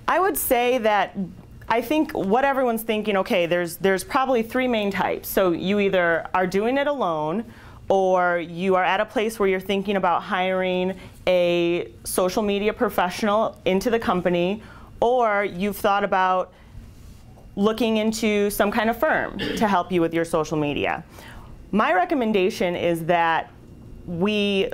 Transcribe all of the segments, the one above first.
I would say that I think what everyone's thinking, okay, there's probably three main types. So you either are doing it alone, or you are at a place where you're thinking about hiring a social media professional into the company, or you've thought about looking into some kind of firm to help you with your social media. My recommendation is that we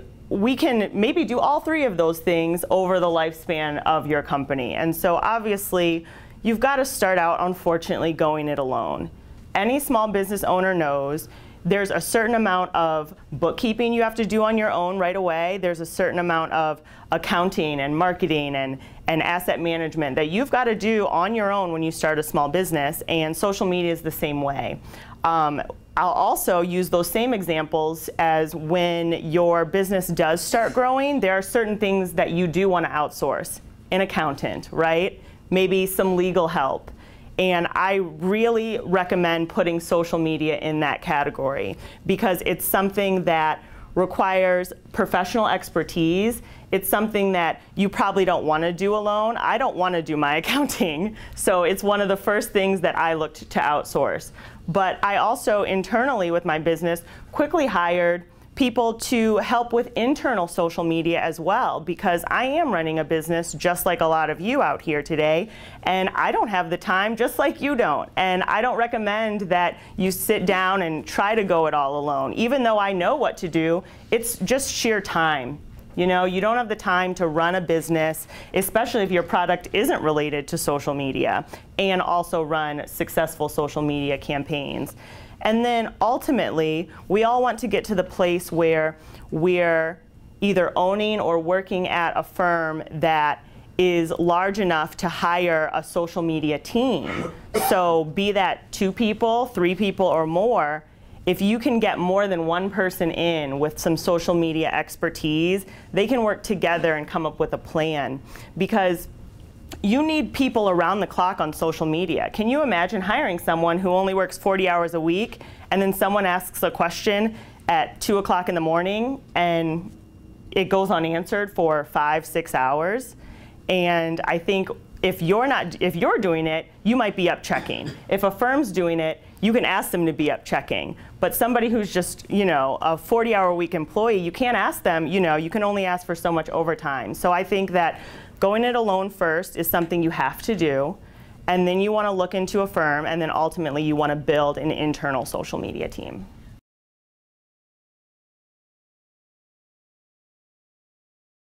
can maybe do all three of those things over the lifespan of your company. And so obviously, you've got to start out, unfortunately, going it alone. Any small business owner knows there's a certain amount of bookkeeping you have to do on your own right away. There's a certain amount of accounting and marketing and asset management that you've got to do on your own when you start a small business, and social media is the same way. I'll also use those same examples as when your business does start growing. There are certain things that you do want to outsource. An accountant, right? Maybe some legal help. And I really recommend putting social media in that category because it's something that requires professional expertise. It's something that you probably don't want to do alone. I don't want to do my accounting, so it's one of the first things that I looked to outsource. But I also internally with my business quickly hired people to help with internal social media as well, because I am running a business just like a lot of you out here today, and I don't have the time just like you don't. And I don't recommend that you sit down and try to go it all alone. Even though I know what to do, it's just sheer time. You know, you don't have the time to run a business, especially if your product isn't related to social media, and also run successful social media campaigns. And then ultimately, we all want to get to the place where we're either owning or working at a firm that is large enough to hire a social media team. So be that 2 people, 3 people, or more, if you can get more than one person in with some social media expertise, they can work together and come up with a plan. Because you need people around the clock on social media. Can you imagine hiring someone who only works 40 hours a week, and then someone asks a question at 2 o'clock in the morning, and it goes unanswered for 5, 6 hours? And I think if you're doing it, you might be up checking. If a firm's doing it, you can ask them to be up checking. But somebody who's just, you know, a 40-hour-a-week employee, you can't ask them, you know, you can only ask for so much overtime. So I think that going it alone first is something you have to do, and then you want to look into a firm, and then ultimately you want to build an internal social media team.